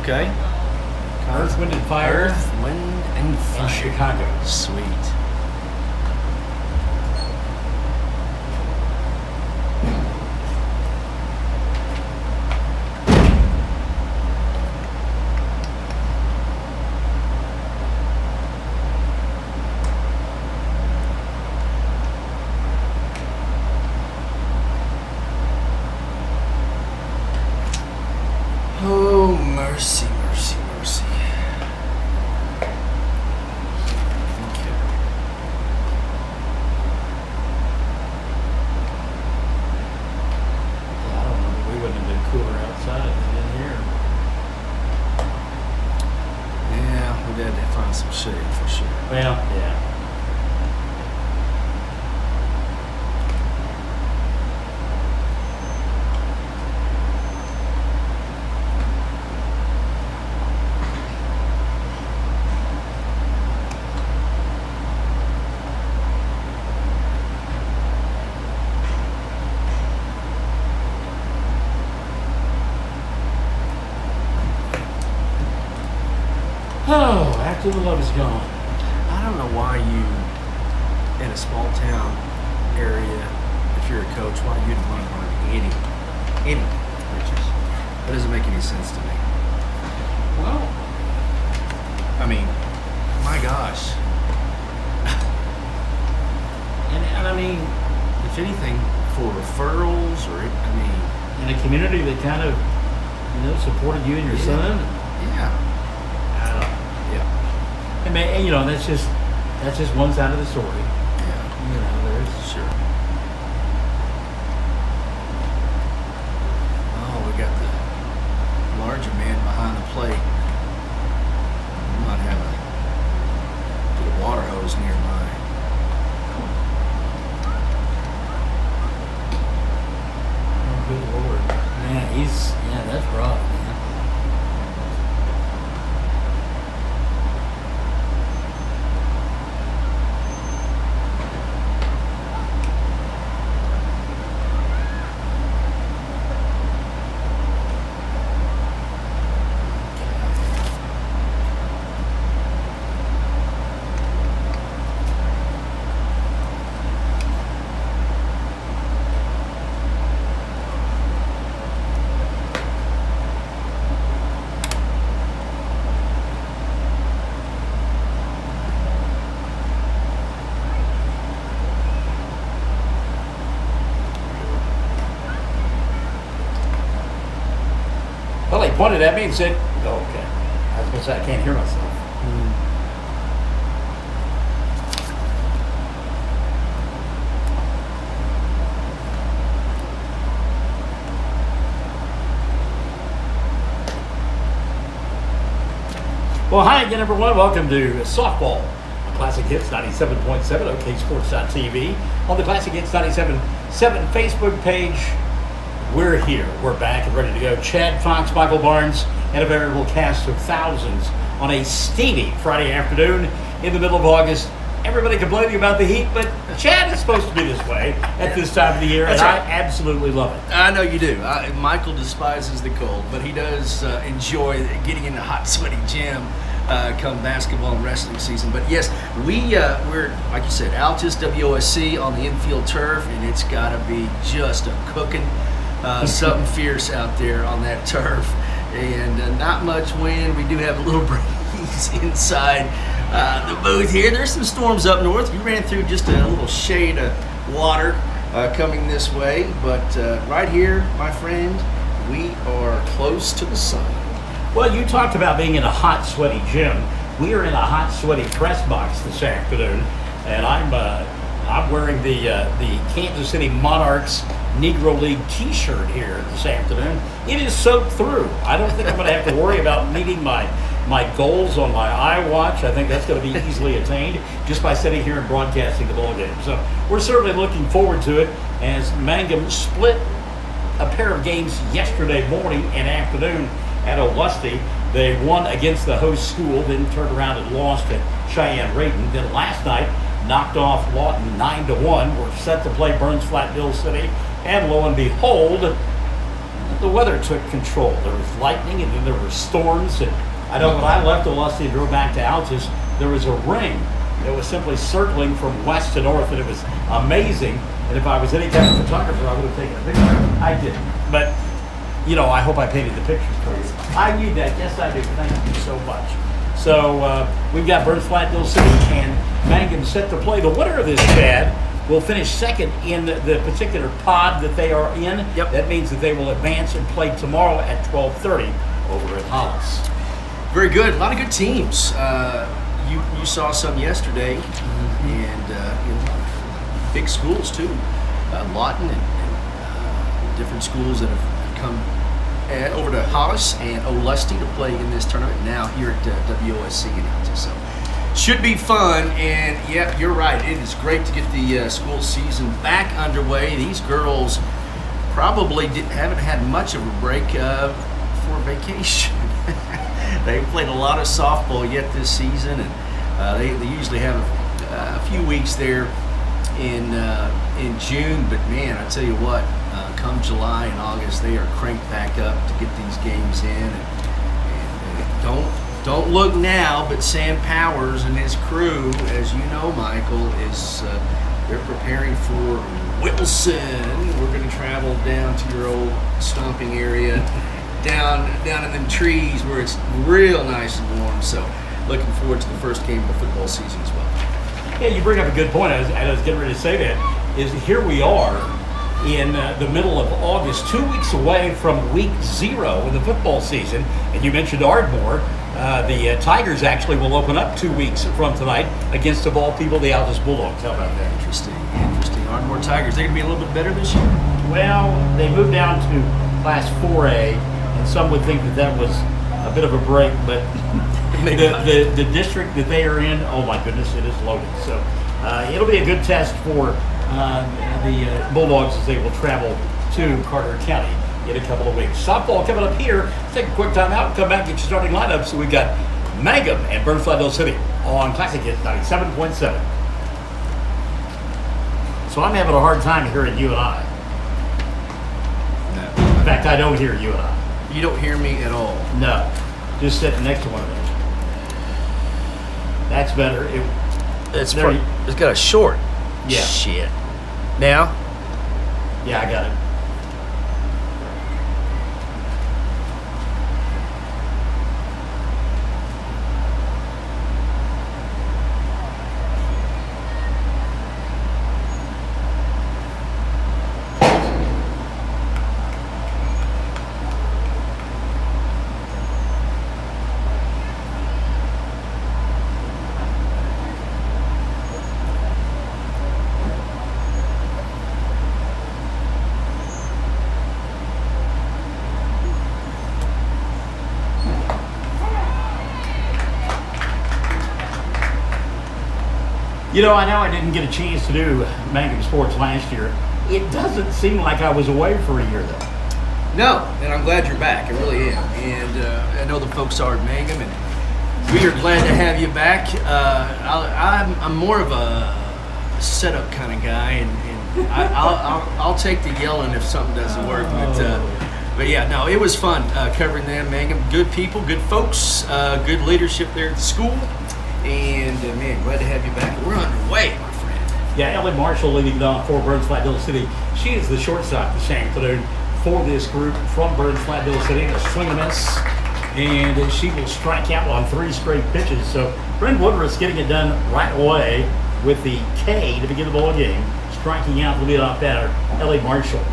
Okay. Earth, Wind, and Fire. Earth, Wind, and Fire. In Chicago. Sweet. Oh, mercy, mercy, mercy. Okay. Yeah, I don't know. We wouldn't have been cooler outside than in here. Yeah, we had to find some shade for sure. Well, yeah. Oh, after the love is gone. I don't know why you, in a small town area, if you're a coach, why you'd want to learn any pitches. That doesn't make any sense to me. Well, I mean, my gosh. and I mean, If anything, for referrals or, I mean, in a community that kind of, supported you and your son. yeah. I don't know. Yeah. And that's just one side of the story. Yeah. There's Sure. Oh, we got the larger man behind the plate. We might have a water hose nearby. oh, good Lord, man, that's rough, man. Well, he pointed at me and said, oh, okay. I was going to say, I can't hear myself. Well, hi again, everyone. Welcome to Softball on Classic Hits 97.7, OKSports.tv, on the Classic Hits 97.7 Facebook page. We're here. We're back and ready to go. Chad Fox, Michael Barnes, and a veritable cast of thousands on a steamy Friday afternoon in the middle of August. Everybody complaining about the heat, but Chad is supposed to be this way at this time of the year, That's and right. I absolutely love it. I know you do. Michael despises the cold, but he does enjoy getting in the hot, sweaty gym come basketball and wrestling season. But yes, we're, like you said, Altus WOSC on the infield turf, and it's got to be just a cooking. Something fierce out there on that turf, and not much wind. We do have a little breeze inside the booth here. There's some storms up north. We ran through just a little shade of water coming this way, but right here, my friend, we are close to the sun. Well, you talked about being in a hot, sweaty gym. We are in a hot, sweaty press box this afternoon, and I'm wearing the Kansas City Monarchs Negro League T-shirt here this afternoon. It is soaked through. I don't think I'm going to have to worry about meeting my goals on my iWatch. I think that's going to be easily attained just by sitting here and broadcasting the ball game. So we're certainly looking forward to it as Mangum split a pair of games yesterday morning and afternoon at Olustee. They won against the host school, then turned around and lost at Cheyenne-Rayton. Then last night, knocked off Lawton 9-1. We're set to play Burns Flat-Dilly City, and lo and behold, the weather took control. There was lightning, and then there were storms. And I know when I left Olustee and drove back to Altus, there was a ring that was simply circling from west to north, and it was amazing. And if I was any kind of photographer, I would have taken a picture. I didn't. But, you know, I hope I painted the pictures for you. I need that. Yes, I do. Thank you so much. So we've got Flat-Dilly City and Mangum set to play. The winner of this, Chad, will finish second in the particular pod that they are in. Yep. That means that they will advance and play tomorrow at 12:30 over at Hollis. Very good. A lot of good teams. You saw some yesterday, and big schools too. Lawton and different schools that have come over to Hollis and Olustee to play in this tournament. Now here at WOSC in Altus. So should be fun. And yeah, you're right. It is great to get the school season back underway. These girls probably haven't had much of a break for vacation. They've played a lot of softball yet this season, and they usually have a few weeks there in June. But man, I tell you what, come July and August, they are cranked back up to get these games in. And don't look now, but Sam Powers and his crew, as you know, Michael, is they're preparing for Wilson. We're going to travel down to your old stomping area. Down in them trees where it's real nice and warm. So looking forward to the first game of the football season as well. Yeah, you bring up a good point. I was getting ready to say that. Is here we are in the middle of August, 2 weeks away from week 0 in the football season. And you mentioned Ardmore. The Tigers actually will open up 2 weeks from tonight against, of all people, the Altus Bulldogs. How about that? Interesting. Ardmore Tigers. They're going to be a little bit better this year? Well, they moved down to Class 4A. And some would think that was a bit of a break, but the district that they are in, oh my goodness, it is loaded. So it'll be a good test for the Bulldogs as they will travel to Carter County in a couple of weeks. Softball coming up here. Let's take a quick time out and come back and get your starting lineup. So we've got Mangum and Flat-Dilly City on Classic Hits 97.7. So I'm having a hard time hearing you and I. No. In fact, I don't hear you and I. You don't hear me at all. No, just sitting next to one of them. That's better. It's got a short. Yeah. Shit. Now? Yeah, I got it. You know I didn't get a chance to do Mangum Sports last year. It doesn't seem like I was away for a year, though. No, and I'm glad you're back. I really am. And I know the folks are at Mangum, and we are glad to have you back. I'm more of a setup kind of guy, and I'll take the yelling if something doesn't work. But yeah, no, it was fun covering them, Mangum. Good people, good folks, good leadership there at the school. And man, glad to have you back. We're underway, my friend. Yeah, Ellie Marshall leading it on for Flat-Dilly City. She is the shortstop this afternoon for this group from Flat-Dilly City. A swing and miss, and she will strike out on 3 straight pitches. So Brent Woodruff's getting it done right away with the K to begin the ball game, striking out the leadoff batter, Ellie Marshall.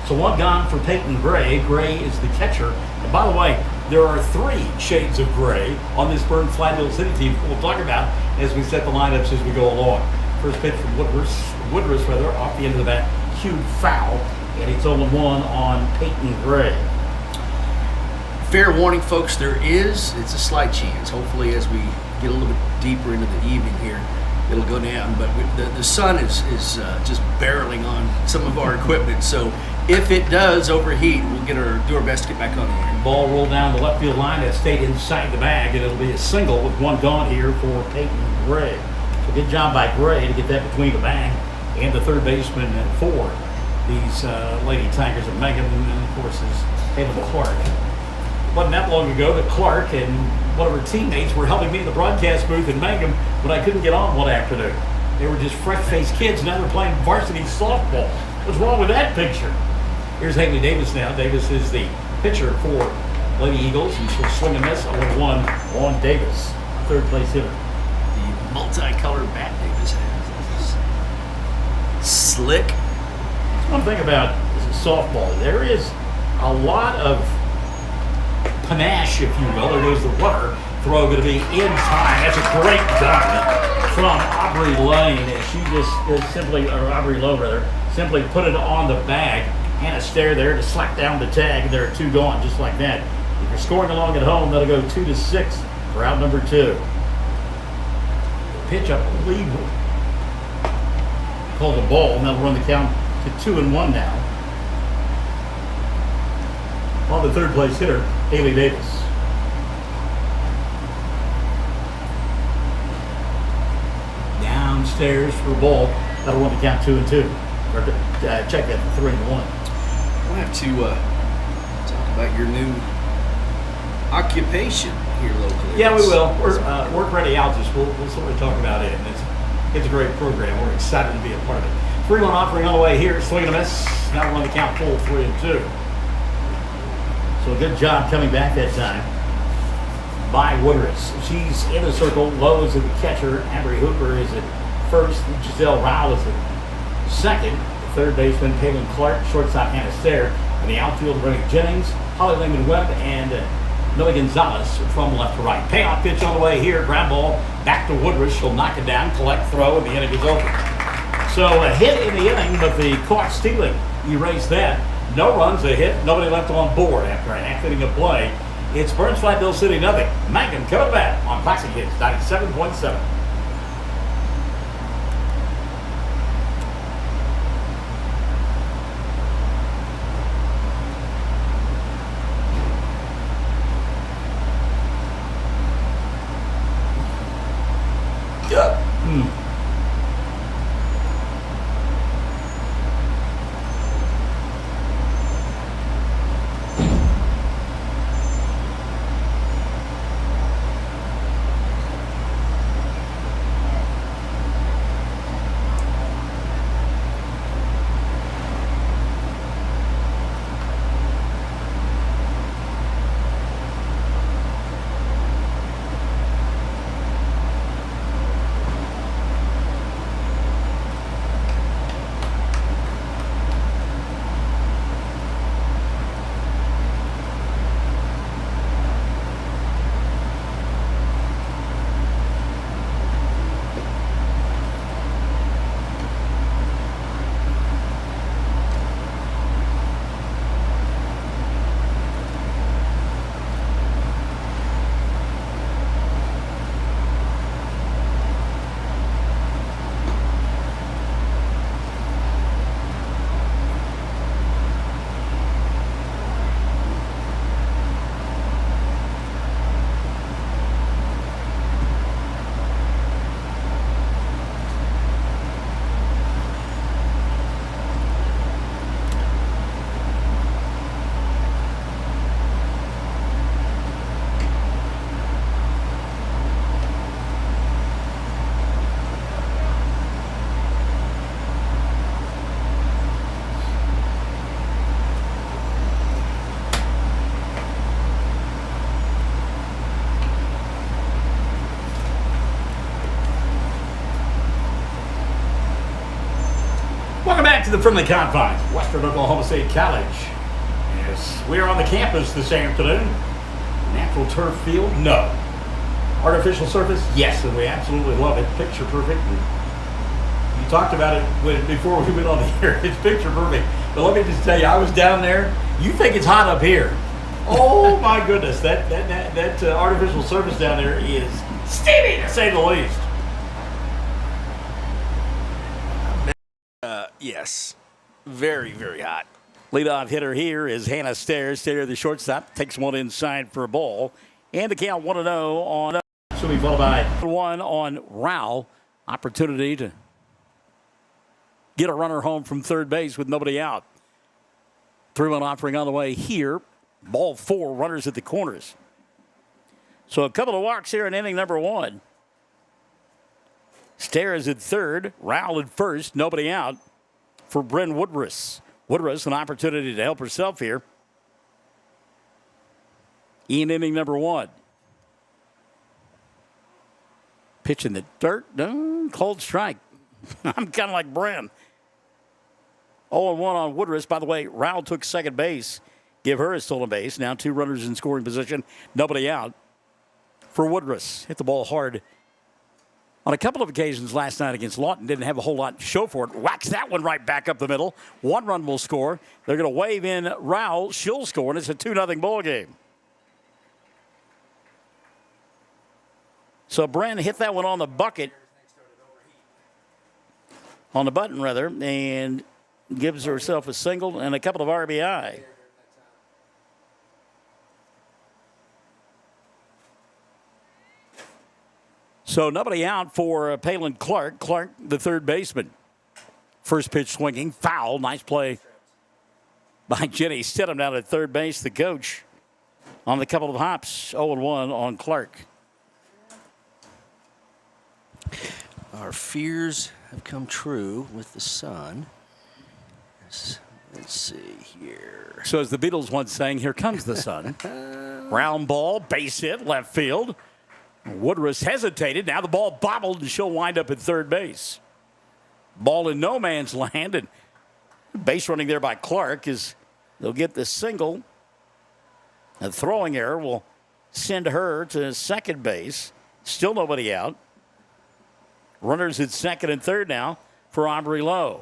So one gone for Peyton Gray. Gray is the catcher. And by the way, there are 3 shades of gray on this Flat-Dilly City team we'll talk about as we set the lineups as we go along. First pitch from Woodruff off the end of the bat, huge foul, and it's 0-1 on Peyton Gray. Fair warning, folks, it's a slight chance. Hopefully as we get a little bit deeper into the evening here, it'll go down. But the sun is just barreling on some of our equipment, so if it does overheat, we'll do our best to get back on the air. Ball rolled down the left field line that stayed inside the bag, and it'll be a single with one gone here for Peyton Gray. So good job by Gray to get that between the bag and the third baseman at 4. these Lady Tigers of Mangum, and of course is Halen Clark. Wasn't that long ago that Clark and one of her teammates were helping me in the broadcast booth in Mangum when I couldn't get on one afternoon. They were just fresh-faced kids, and now they're playing varsity softball. What's wrong with that picture? Here's Haley Davis now. Davis is the pitcher for Lady Eagles, and she'll swing and miss 0-1 on Davis, third place hitter. The multicolored bat Davis has. Slick. That's one thing about softball. There is a lot of panache, if you will. There goes the runner. Throw going to be in time. That's a great gun from Aubrey Lane. And she just simply, or Aubrey Lowe rather, simply put it on the bag. Hannah Stair there to slack down the tag. There are two gone just like that. If you're scoring along at home, that'll go 2-6 for out number 2. Pitch up, lead. Called a ball, and that'll run the count to 2-1 now. On the third place hitter, Haley Davis. Downstairs for a ball. That'll run the count 2-2. Or check that for 3-1. We'll have to talk about your new occupation here locally. Yeah, we will. We're Work Ready Altus. We'll sort of talk about it, and it's a great program. We're excited to be a part of it. 3-1 offering on the way here. Swing and a miss. Now run the count full 3-2. So a good job coming back that time by Woodruss. She's in the circle. Lowe is the catcher. Amber Hooper is at first. Giselle Rowell is at second. Third baseman Halen Clark. Shortstop Hannah Stair. And the outfield running Jennings, Holly Lehman Webb, and Millie Gonzalez from left to right. Payoff pitch on the way here. Ground ball back to Woodruss. She'll knock it down, collect, throw, and the inning is over. So a hit in the inning, but the caught stealing erased that. No runs, a hit, nobody left on board after an half inning of play. It's Burns Flat-Dilly City, nothing. Mangum coming back on Classic Hits 97.7. Welcome back to the friendly confines, Western Oklahoma State College. Yes, we are on the campus this afternoon. Natural turf field? No. Artificial surface? Yes, and we absolutely love it. Picture perfect. You talked about it before we went on the air. It's picture perfect. But let me just tell you, I was down there. You think it's hot up here. Oh my goodness, that artificial surface down there is steamy to say the least. Yes, very, very hot. Leadoff hitter here is Hannah Stair. Stair, the shortstop, takes one inside for a ball. And the count 1-0 on. So we followed by one on Rowell. Opportunity to get a runner home from third base with nobody out. 3-1 offering on the way here. Ball 4, runners at the corners. So a couple of walks here in inning number 1. Stairs at third, Rowell at first, nobody out for Bryn Woodruss. Woodruss, an opportunity to help herself here in inning number 1. Pitch in the dirt, cold strike. I'm kind of like Bryn. 0-1 on Woodruss. By the way, Rowell took second base. Give her a stolen base. Now 2 runners in scoring position, nobody out for Woodruss. Hit the ball hard on a couple of occasions last night against Lawton. Didn't have a whole lot to show for it. Whacks that one right back up the middle. 1 run will score. They're going to wave in Rowell. She'll score, and it's a 2-0 ball game. So Bryn hit that one on the bucket, on the button rather, and gives herself a single and a couple of RBI. So nobody out for Palin Clark. Clark, the third baseman. First pitch swinging, foul. Nice play by Jenny Stidham down at third base. The coach on the couple of hops. 0-1 on Clark. Our fears have come true with the sun. Let's see here. So as the Beatles once sang, here comes the sun. Round ball, base hit, left field. Woodruss hesitated. Now the ball bobbled, and she'll wind up at third base. Ball in no man's land, and base running there by Clark is they'll get the single. A throwing error will send her to second base. Still nobody out. Runners at second and third now for Aubrey Lowe.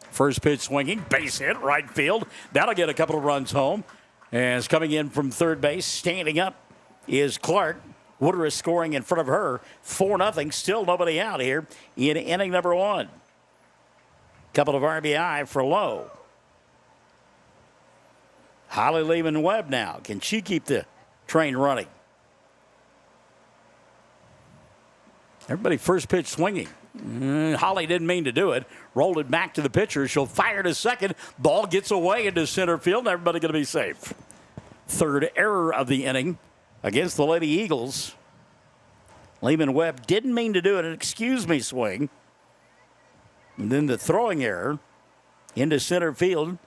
First pitch swinging, base hit, right field. That'll get a couple of runs home. As coming in from third base, standing up is Clark. Woodruss scoring in front of her. 4-0, still nobody out here in inning number 1. Couple of RBI for Lowe. Holly Lehman-Webb now. Can she keep the train running? Everybody first pitch swinging. Holly didn't mean to do it. Rolled it back to the pitcher. She'll fire to second. Ball gets away into center field. Everybody going to be safe. Third error of the inning against the Lady Eagles. Lehman-Webb didn't mean to do it. An excuse me swing. And then the throwing error into center field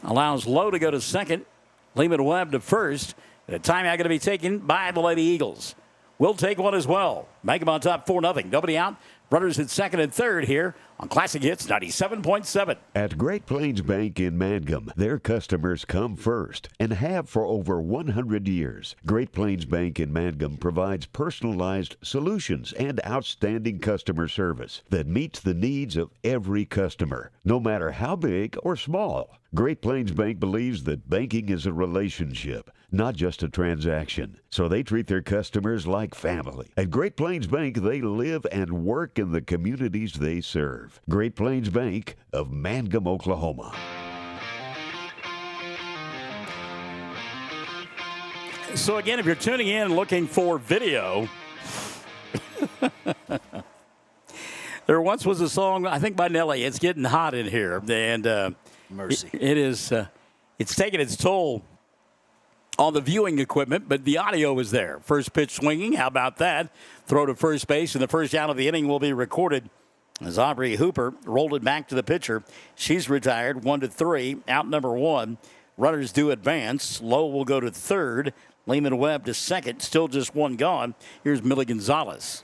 allows Lowe to go to second. Lehman-Webb to first. And a timeout going to be taken by the Lady Eagles. We'll take one as well. Mangum on top 4-0. Nobody out. Runners at second and third here on Classic Hits 97.7. At Great Plains Bank in Mangum, their customers come first and have for over 100 years. Great Plains Bank in Mangum provides personalized solutions and outstanding customer service that meets the needs of every customer, no matter how big or small. Great Plains Bank believes that banking is a relationship, not just a transaction. So they treat their customers like family. At Great Plains Bank, they live and work in the communities they serve. Great Plains Bank of Mangum, Oklahoma. So again, if you're tuning in and looking for video, there once was a song, I think by Nelly, It's Getting Hot in Here. And Mercy. It is, it's taking its toll on the viewing equipment, but the audio is there. First pitch swinging, how about that? Throw to first base, and the first out of the inning will be recorded as Aubrey Hooper rolled it back to the pitcher. She's retired, 1-3, out number 1. Runners do advance. Lowe will go to third. Lehman-Webb to second, still just one gone. Here's Millie Gonzalez.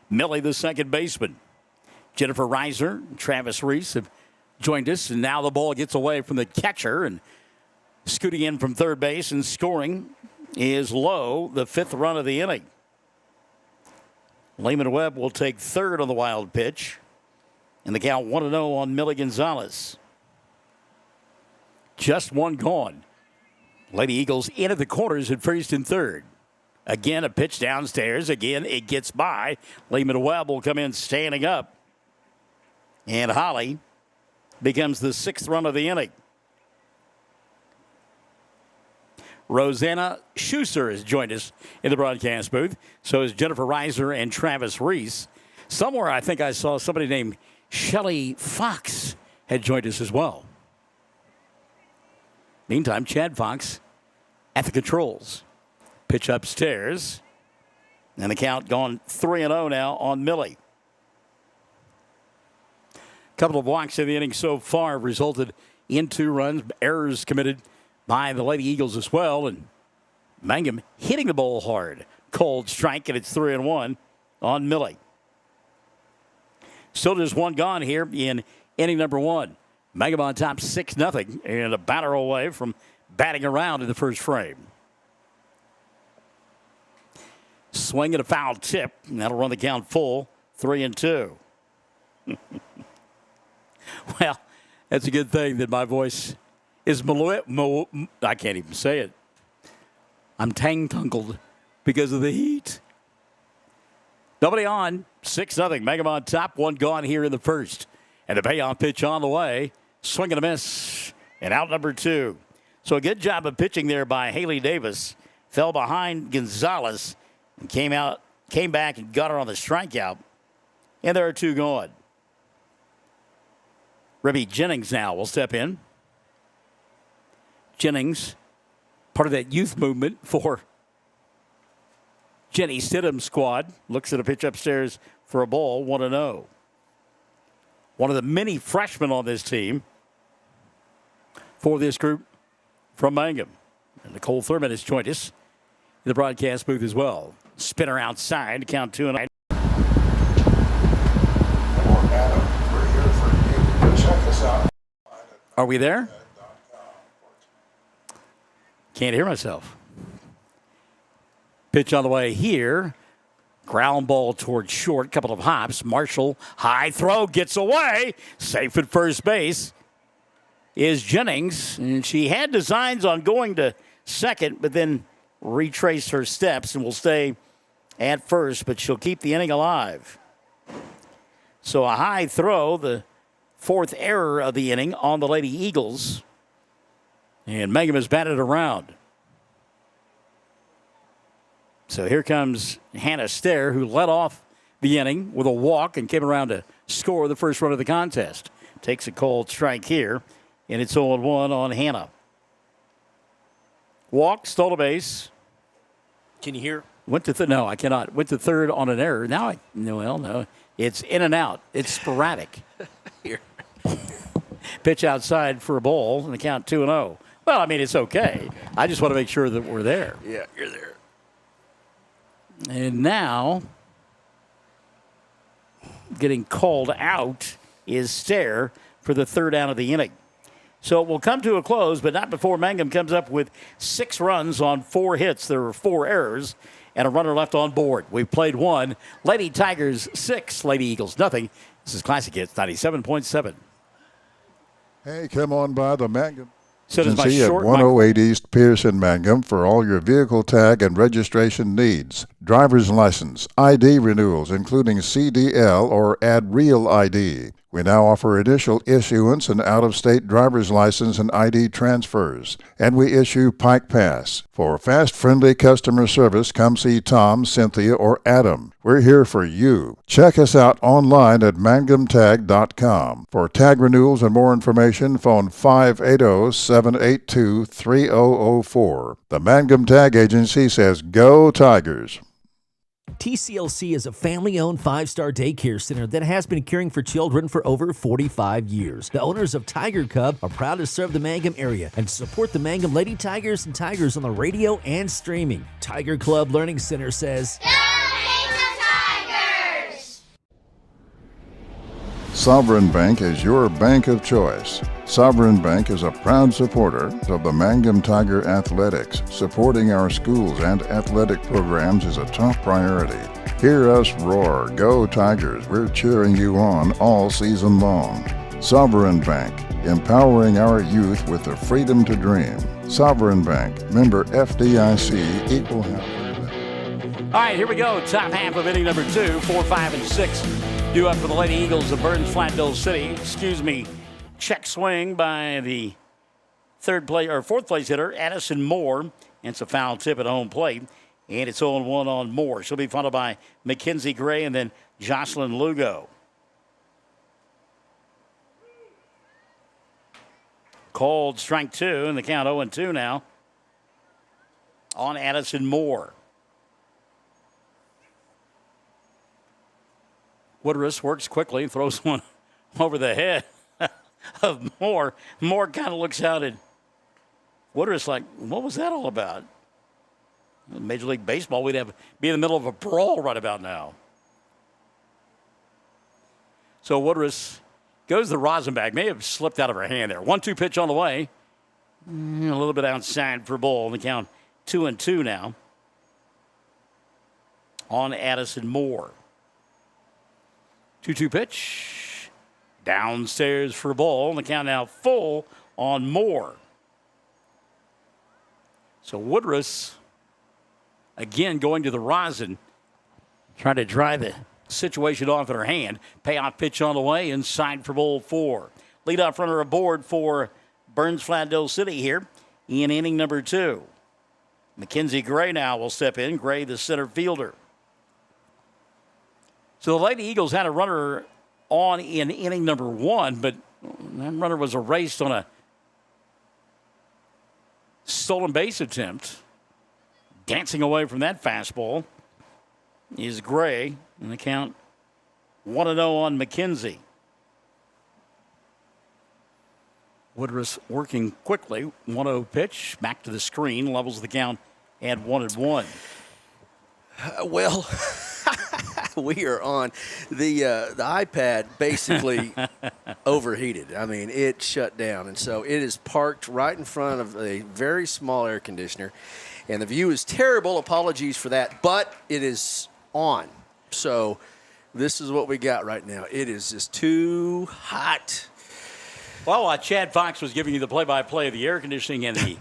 Millie, the second baseman. Jennifer Reiser, Travis Reese have joined us, and now the ball gets away from the catcher, and scooting in from third base and scoring is Lowe, the 5th run of the inning. Lehman-Webb will take third on the wild pitch, and the count 1-0 on Millie Gonzalez. Just one gone. Lady Eagles in at the corners at first and third. Again, a pitch downstairs. Again, it gets by. Lehman-Webb will come in standing up, and Holly becomes the 6th run of the inning. Rosanna Schuster has joined us in the broadcast booth. So is Jennifer Reiser and Travis Reese. Somewhere I think I saw somebody named Shelley Fox had joined us as well. Meantime, Chad Fox at the controls. Pitch upstairs. And the count gone 3-0 now on Millie. Couple of walks in the inning so far resulted in 2 runs. Errors committed by the Lady Eagles as well. And Mangum hitting the ball hard. Cold strike, and it's 3-1 on Millie. Still just 1 gone here in inning number 1. Mangum on top 6-0, and a batter away from batting around in the first frame. Swing and a foul tip, and that'll run the count full, 3-2. Well, that's a good thing that my voice is I can't even say it. I'm tang-tungled because of the heat. Nobody on, 6-0. Mangum on top, 1 gone here in the first. And a payoff pitch on the way. Swing and a miss. And out number 2. So a good job of pitching there by Haley Davis. Fell behind Gonzalez and came back and got her on the strikeout. And there are 2 gone. Rebby Jennings now will step in. Jennings, part of that youth movement for Jenny Stidham's squad. Looks at a pitch upstairs for a ball, 1-0. One of the many freshmen on this team for this group from Mangum. And Nicole Thurman has joined us in the broadcast booth as well. Spinner outside, count 2-0. Adam, we're here for you. Check us out. Are we there? Can't hear myself. Pitch on the way here. Ground ball towards short. Couple of hops. Marshall, high throw, gets away. Safe at first base is Jennings. And she had designs on going to second, but then retraced her steps and will stay at first, but she'll keep the inning alive. So a high throw, the 4th error of the inning on the Lady Eagles. And Mangum has batted around. So here comes Hannah Stair, who led off the inning with a walk and came around to score the first run of the contest. Takes a cold strike here, and it's 0-1 on Hannah. Walk, stole a base. Can you hear? No, I cannot. Went to third on an error. Now no. It's in and out. It's sporadic. Here. Pitch outside for a ball, and the count 2-0. Well, I mean, it's okay. I just want to make sure that we're there. Yeah, you're there. And now, getting called out is Stair for the 3rd out of the inning. So it will come to a close, but not before Mangum comes up with 6 runs on 4 hits. There were 4 errors and a runner left on board. We've played 1. Lady Tigers 6, Lady Eagles nothing. This is Classic Hits 97.7. Hey, come on by the Mangum So does my Agency at short 108 East Pierce in Mangum for all your vehicle tag and registration needs. Driver's license, ID renewals, including CDL or Add Real ID. We now offer initial issuance and out-of-state driver's license and ID transfers. And we issue Pike Pass. For fast, friendly customer service, come see Tom, Cynthia, or Adam. We're here for you. Check us out online at mangumtag.com. For tag renewals and more information, phone 580-782-3004. The Mangum Tag Agency says, Go Tigers! TCLC is a family-owned 5-star daycare center that has been caring for children for over 45 years. The owners of Tiger Cub are proud to serve the Mangum area and support the Mangum Lady Tigers and Tigers on the radio and streaming. Tiger Club Learning Center says, Go Mangum Tigers! Sovereign Bank is your bank of choice. Sovereign Bank is a proud supporter of the Mangum Tiger Athletics. Supporting our schools and athletic programs is a top priority. Hear us roar, Go Tigers! We're cheering you on all season long. Sovereign Bank, empowering our youth with the freedom to dream. Sovereign Bank, member FDIC, equal housing. All right, here we go. Top half of inning number 2, 4, 5, and 6. Due up for the Lady Eagles of Burns Flat-Dilly City. Check swing by the 4th place hitter, Addison Moore. And it's a foul tip at home plate. And it's 0-1 on Moore. She'll be followed by Mackenzie Gray and then Jocelyn Lugo. Called strike 2, and the count 0-2 now on Addison Moore. Woodruss works quickly, throws one over the head of Moore. Moore kind of looks out at Woodruss like, what was that all about? Major League Baseball, we'd be in the middle of a brawl right about now. So Woodruss goes to the rosin bag. May have slipped out of her hand there. 1-2 pitch on the way. A little bit outside for ball. The count 2-2 now on Addison Moore. 2-2 pitch. Downstairs for ball. The count now full on Moore. So Woodruss again going to the rosin, trying to dry the situation off in her hand. Payoff pitch on the way, inside for ball 4. Leadoff runner aboard for Burns Flat-Dilly City here in inning number 2. Mackenzie Gray now will step in. Gray, the center fielder. So the Lady Eagles had a runner on in inning number 1, but that runner was erased on a stolen base attempt. Dancing away from that fastball is Gray, and the count 1-0 on McKenzie. Woodruss working quickly. 1-0 pitch, back to the screen, levels the count at 1-1. Well, we are on the iPad basically overheated. I mean, it shut down, and so it is parked right in front of a very small air conditioner, and the view is terrible. Apologies for that, but it is on. So this is what we got right now. It is just too hot. Well, Chad Fox was giving you the play-by-play of the air conditioning and the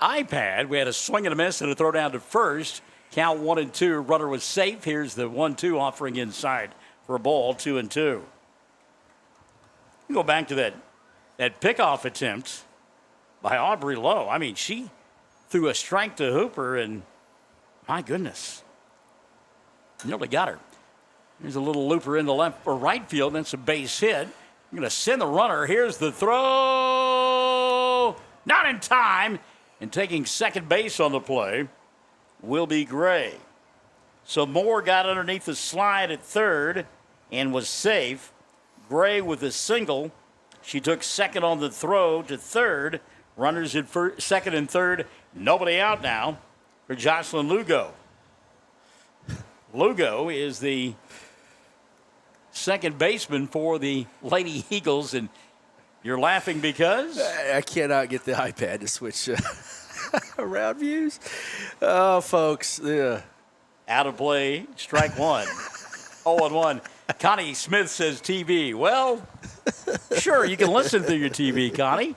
iPad. We had a swing and a miss and a throw down to first. Count 1-2. Runner was safe. Here's the 1-2 offering inside for a ball, 2-2. You go back to that pickoff attempt by Aubrey Lowe. I mean, she threw a strike to Hooper, and my goodness, nearly got her. Here's a little looper in the left or right field. That's a base hit. I'm going to send the runner. Here's the throw. Not in time. And taking second base on the play will be Gray. So Moore got underneath the slide at third and was safe. Gray with a single. She took second on the throw to third. Runners in second and third. Nobody out now for Jocelyn Lugo. Lugo is the second baseman for the Lady Eagles, and you're laughing because? I cannot get the iPad to switch around views. Oh, folks. Yeah. Out of play, strike 1. 0-1. Connie Smith says TV. Well, sure, you can listen through your TV, Connie.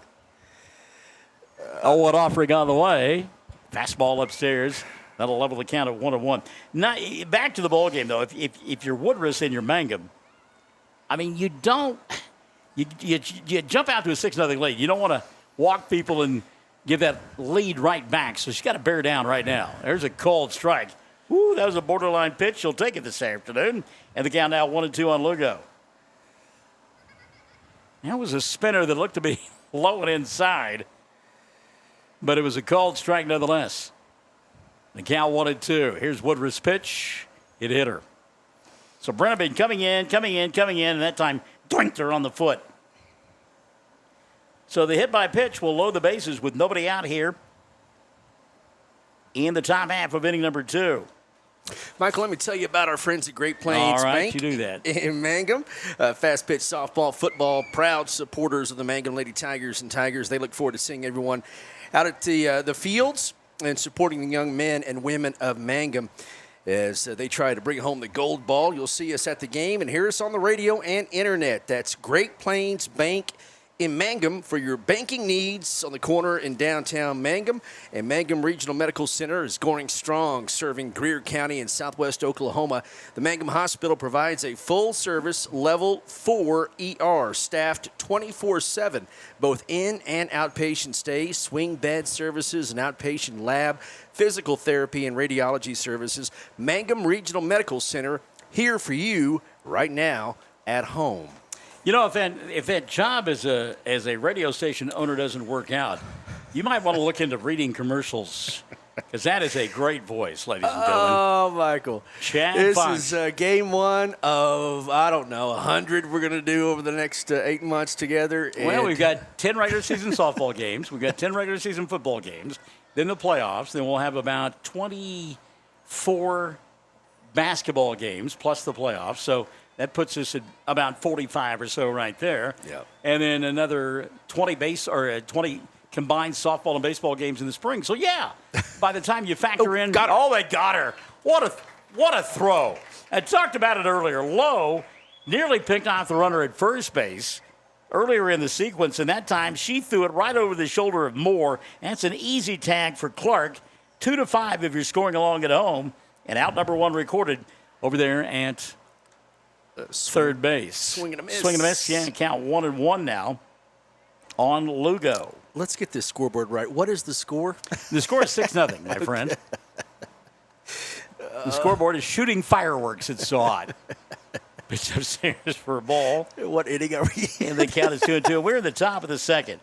0-1 offering on the way. Fastball upstairs. That'll level the count at 1-1. Now, back to the ball game, though. If you're Woodruss and you're Mangum, I mean, you don't – you jump out to a 6-0 lead. You don't want to walk people and give that lead right back. So she's got to bear down right now. There's a called strike. Woo, that was a borderline pitch. She'll take it this afternoon. And the count now 1-2 on Lugo. That was a spinner that looked to be low and inside. But it was a called strike nonetheless. The count 1-2. Here's Woodruss' pitch. It hit her. So Brenneman coming in, and that time doinked her on the foot. So the hit by pitch will load the bases with nobody out here in the top half of inning number 2. Michael, let me tell you about our friends at Great Plains All right, Bank you do that. in Mangum. Fast pitch, softball, football, proud supporters of the Mangum Lady Tigers and Tigers. They look forward to seeing everyone out at the fields and supporting the young men and women of Mangum as they try to bring home the gold ball. You'll see us at the game and hear us on the radio and internet. That's Great Plains Bank in Mangum for your banking needs on the corner in downtown Mangum. And Mangum Regional Medical Center is going strong, serving Greer County in southwest Oklahoma. The Mangum Hospital provides a full-service Level 4 ER, staffed 24/7, both in and outpatient stays, swing bed services, an outpatient lab, physical therapy, and radiology services. Mangum Regional Medical Center, here for you right now at home. You know, if that job as a radio station owner doesn't work out, you might want to look into reading commercials, because that is a great voice, ladies and gentlemen. Oh, Michael. Chad This Fox. is game one of, I don't know, 100 we're going to do over the next 8 months together. Well, And we've got 10 regular season softball games. We've got 10 regular season football games. Then the playoffs. Then we'll have about 24 basketball games plus the playoffs. So that puts us at about 45 or so right there. Yep. And then another 20 combined softball and baseball games in the spring. So, yeah, by the time you factor in. got her. Oh, they got her. What a throw. I talked about it earlier. Lowe nearly picked off the runner at first base earlier in the sequence, and that time she threw it right over the shoulder of Moore. That's an easy tag for Clark. 2-5 if you're scoring along at home. And out number one recorded over there at third base. Swing and a miss. Swing and a miss, yeah. Count 1-1 now on Lugo. Let's get this scoreboard right. What is the score? The score is 6-0, my friend. The scoreboard is shooting fireworks. It's so hot. Pitch upstairs for a ball. What inning are we in? And the count is 2-2. We're in the top of the second.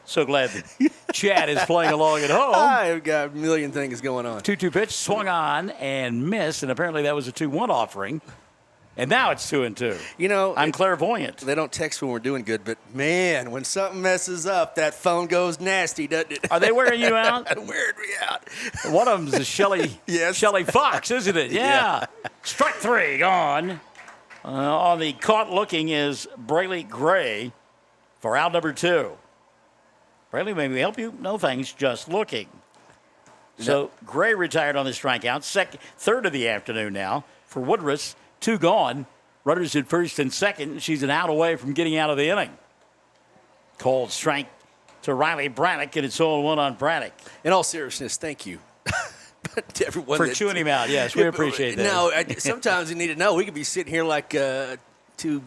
So glad that Chad is playing along at home. I've got a million things going on. 2-2 pitch, swung on and missed, and apparently that was a 2-1 offering. And now it's 2-2. You know, I'm clairvoyant. They don't text when we're doing good, but man, when something messes up, that phone goes nasty, doesn't it? Are they wearing you out? Wearing me out. One of them is Shelly Yes. Shelly Fox, isn't it? Yeah. Strike three, gone. On the caught looking is Brayley Gray for out number 2. Brayley, may we help you? No thanks, just looking. So Gray retired on the strikeout. Third of the afternoon now for Woodruss. 2 gone. Runners at first and second. She's an out away from getting out of the inning. Cold strike to Riley Braddock, and it's 0-1 on Braddock. In all seriousness, thank you. To everyone For chewing him out, yes, we appreciate that. No, sometimes you need to know. We could be sitting here like two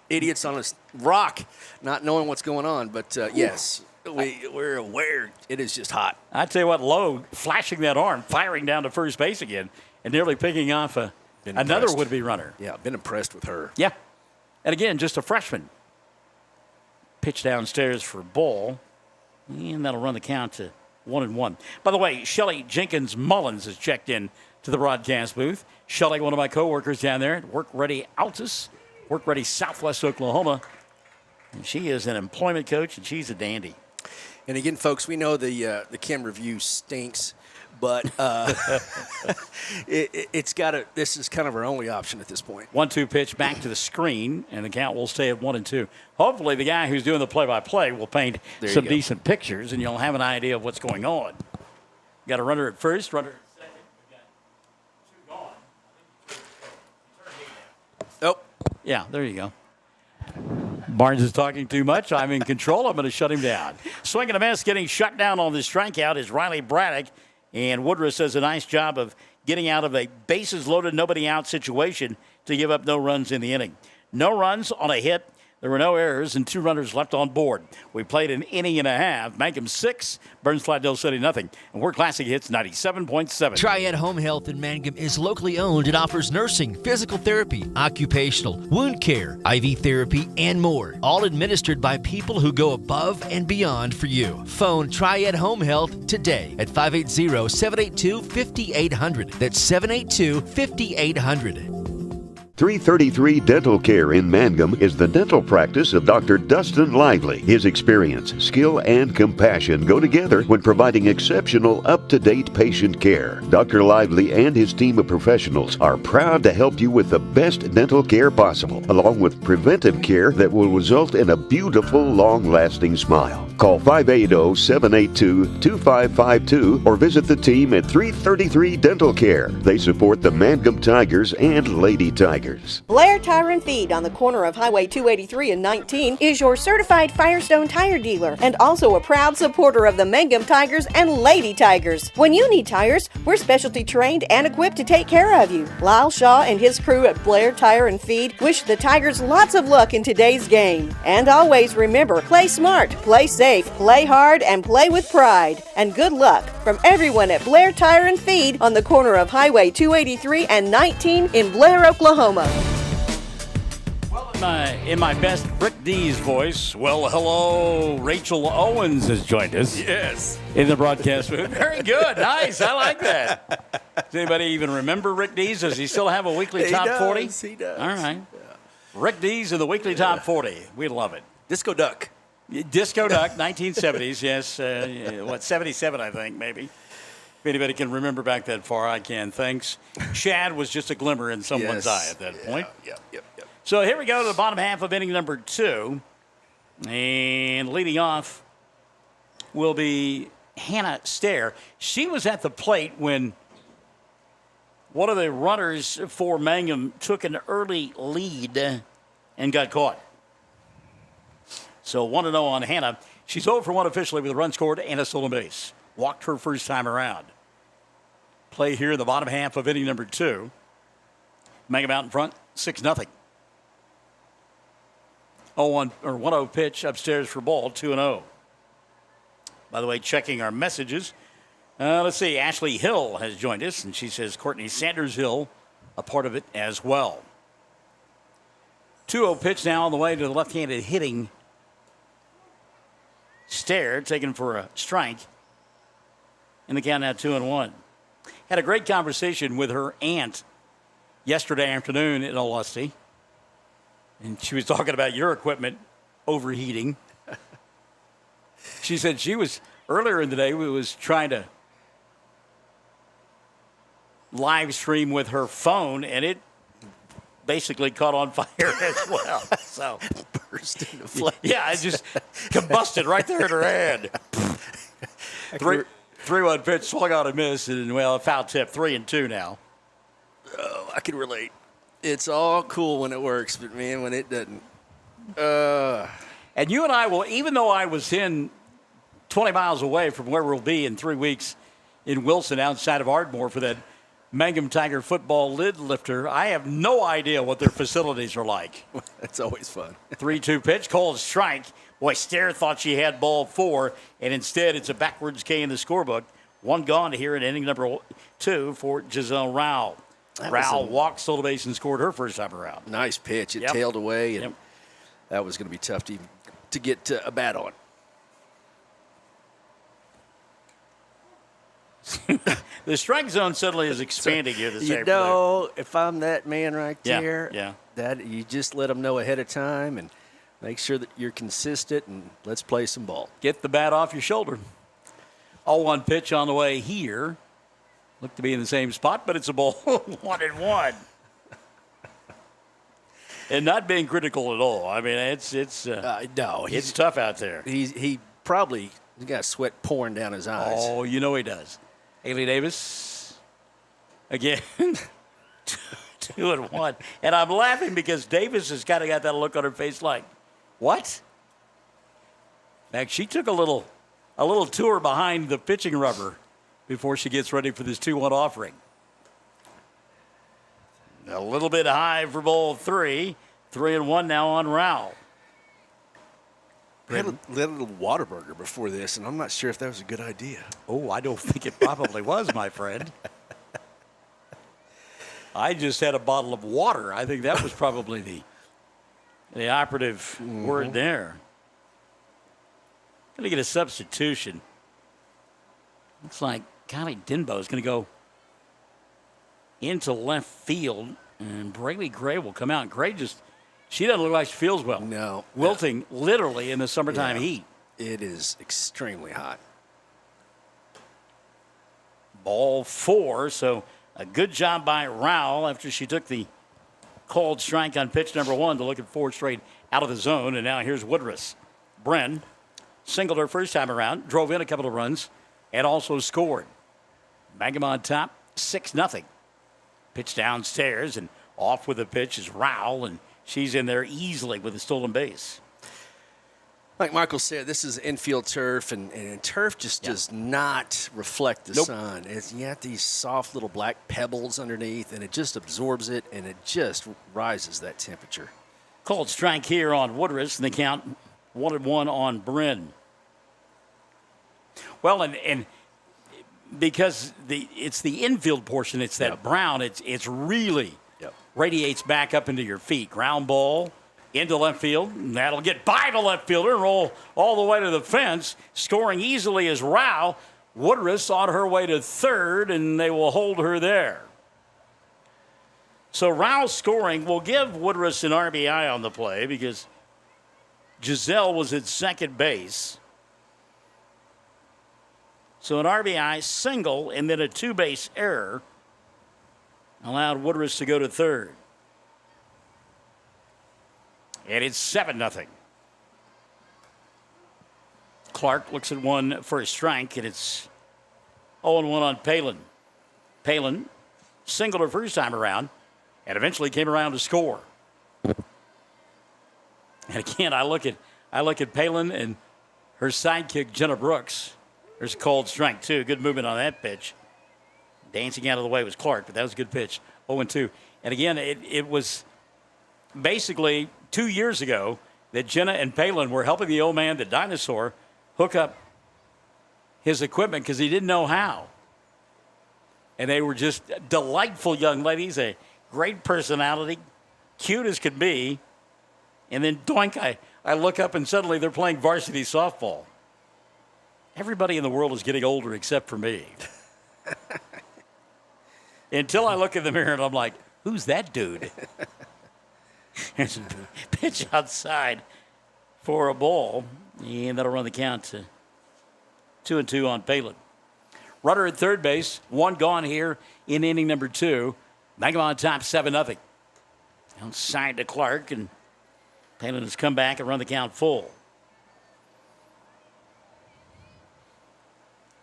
idiots on a rock, not knowing what's going on. But yes, we're aware it is just hot. I tell you what, Lowe flashing that arm, firing down to first base again, and nearly picking off another impressed. would-be runner. Yeah, I've been impressed with her. Yeah, and again, just a freshman. Pitch downstairs for a ball, and that'll run the count to 1-1. By the way, Shelly Jenkins Mullins has checked in to the broadcast booth. Shelly, one of my coworkers down there at Work Ready Altus, Work Ready Southwest Oklahoma. And she is an employment coach, and she's a dandy. And again, folks, we know the Chem review stinks, but this is kind of our only option at this point. 1-2 pitch back to the screen, and the count will stay at 1-2. Hopefully, the guy who's doing the play-by-play will paint some decent pictures, and you'll have an idea of what's going on. Got a runner at first, runner at second. We got 2 gone. Oh, Yeah, there you go. Barnes is talking too much. I'm in control. I'm going to shut him down. Swing and a miss, getting shut down on this strikeout is Riley Braddock. And Woodruss does a nice job of getting out of a bases loaded, nobody out situation to give up no runs in the inning. No runs on a hit. There were no errors and 2 runners left on board. We played an inning and a half. Mangum 6, Burns Flat-Dilly City nothing. And We're Classic Hits 97.7. Triad Home Health in Mangum is locally owned and offers nursing, physical therapy, occupational, wound care, IV therapy, and more. All administered by people who go above and beyond for you. Phone Triad Home Health today at 580-782-5800. That's 782-5800. 333 Dental Care in Mangum is the dental practice of Dr. Dustin Lively. His experience, skill, and compassion go together when providing exceptional, up-to-date patient care. Dr. Lively and his team of professionals are proud to help you with the best dental care possible, along with preventive care that will result in a beautiful, long-lasting smile. Call 580-782-2552 or visit the team at 333 Dental Care. They support the Mangum Tigers and Lady Tigers. Tigers. Blair Tire and Feed on the corner of Highway 283 and 19 is your certified Firestone tire dealer and also a proud supporter of the Mangum Tigers and Lady Tigers. When you need tires, we're specialty trained and equipped to take care of you. Lyle Shaw and his crew at Blair Tire and Feed wish the Tigers lots of luck in today's game. And always remember, play smart, play safe, play hard, and play with pride. And good luck from everyone at Blair Tire and Feed on the corner of Highway 283 and 19 in Blair, Oklahoma. In my best Rick D's voice, well, hello, Rachel Owens has joined us. Yes. In the broadcast booth. Very good. Nice. I like that. Does anybody even remember Rick D's? Does he still have a weekly top 40? He does. All right. Yeah. Rick D's in the weekly top 40. We love it. Disco Duck. Disco Duck, 1970s, yes. 77, I think, maybe. If anybody can remember back that far, I can. Thanks. Chad was just a glimmer in someone's eye at that point. Yep. So here we go to the bottom half of inning number 2. And leading off will be Hannah Stair. She was at the plate when one of the runners for Mangum took an early lead and got caught. So 1-0 on Hannah. She's 0 for 1 officially with a run scored and a stolen base. Walked her first time around. Play here in the bottom half of inning number 2. Mangum out in front, 6-0. 1-0 pitch upstairs for ball, 2-0. By the way, checking our messages. Let's see, Ashley Hill has joined us, and she says Courtney Sanders Hill a part of it as well. 2-0 pitch now on the way to the left-handed hitting Stair, taken for a strike. In the count now 2-1. Had a great conversation with her aunt yesterday afternoon in Olustee. And she was talking about your equipment overheating. She said she was, earlier in the day, we was trying to live stream with her phone, and it basically caught on fire as well. So Burst into flames. yeah, it just combusted right there in her hand. 3-1 pitch, swung on a miss, and well, a foul tip, 3-2 now. Oh, I can relate. It's all cool when it works, but man, when it doesn't. And you and I will, even though I was in 20 miles away from where we'll be in 3 weeks in Wilson outside of Ardmore for that Mangum Tiger football lid lifter, I have no idea what their facilities are like. That's always fun. 3-2 pitch, called strike. Boy, Stair thought she had ball 4, and instead it's a backwards K in the scorebook. 1 gone here in inning number 2 for Giselle Rao. Rao walked, stole the base, and scored her first time around. Nice pitch. It tailed away, and that was going to be tough to get a bat on. The strike zone suddenly is expanding here this afternoon. You know, if I'm that man right there, yeah. that you just let them know ahead of time and make sure that you're consistent, and let's play some ball. Get the bat off your shoulder. 0-1 pitch on the way here. Looked to be in the same spot, but it's a ball 1-1. And not being critical at all. I mean, it's tough out there. He probably got sweat pouring down his eyes. Oh, you know he does. Haley Davis again, 2-1, and I'm laughing because Davis has kind of got that look on her face, like, what? In fact, she took a little tour behind the pitching rubber before she gets ready for this 2-1 offering. A little bit high for ball 3. 3-1 now on Rao. I had a little Whataburger before this, and I'm not sure if that was a good idea. Oh, I don't think it probably was, my friend. I just had a bottle of water. I think that was probably the operative word there. Going to get a substitution. Looks like Kylie Denbo is going to go into left field, and Braylee Gray will come out. Gray she doesn't look like she feels well. No. Wilting literally in the summertime heat. It is extremely hot. Ball 4, so a good job by Rao after she took the called strike on pitch number 1 to look at 4 straight out of the zone. And now here's Woodruss. Bren singled her first time around, drove in a couple of runs, and also scored. Mangum on top, 6-0. Pitch downstairs, and Off with the pitch is Rowell, and she's in there easily with a stolen base. Like Michael said, this is infield turf, and turf just does not reflect the sun. You got these soft little black pebbles underneath, and it just absorbs it, and it just rises that temperature. Called strike here on Woodruss, and the count 1-1 on Bryn. Well, and because it's the infield portion, it's that brown, it's really radiates back up into your feet. Ground ball into left field, and that'll get by the left fielder and roll all the way to the fence. Scoring easily is Rowell. Woodruss on her way to third, and they will hold her there. So Rowell scoring will give Woodruss an RBI on the play because Giselle was at second base. So an RBI single and then a two-base error allowed Woodruss to go to third. And it's 7-0. Clark looks at one for a strike, and it's 0-1 on Palin. Palin singled her first time around and eventually came around to score. And again, I look at Palin and her sidekick, Jenna Brooks. There's a called strike, too. Good movement on that pitch. Dancing out of the way was Clark, but that was a good pitch. 0-2. And again, it was basically 2 years ago that Jenna and Palin were helping the old man, the dinosaur, hook up his equipment because he didn't know how. And they were just delightful young ladies, a great personality, cute as could be. And then, doink, I look up and suddenly they're playing varsity softball. Everybody in the world is getting older except for me. Until I look in the mirror and I'm like, who's that dude? There's a pitch outside for a ball, and that'll run the count to 2-2 on Palin. Runner at third base, one gone here in inning number 2. Mangum on top, 7-0. Outside to Clark, and Palin has come back and run the count full.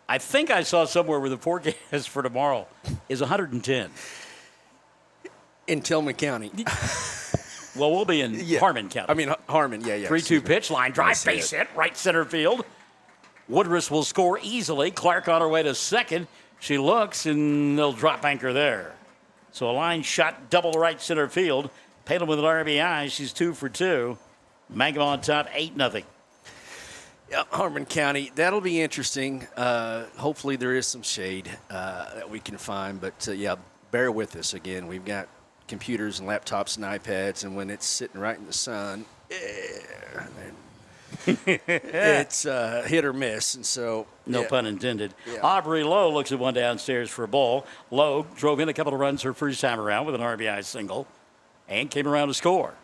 I think I saw somewhere where the forecast for tomorrow is 110. In Tillman County. Well, we'll be in Harmon County. I mean, Harmon, yeah. 3-2 pitch, line drive, base hit, right center field. Woodruss will score easily. Clark on her way to second. She looks, and they'll drop anchor there. So a line shot, double right center field. Palin with an RBI. She's 2 for 2. Mangum on top, 8-0. Yeah, Harmon County, that'll be interesting. Hopefully there is some shade that we can find. But, bear with us. Again, we've got computers and laptops and iPads, and when it's sitting right in the sun, it's hit or miss. And so, no pun intended. Yeah. Aubrey Lowe looks at one downstairs for a ball. Lowe drove in a couple of runs her first time around with an RBI single and came around to score.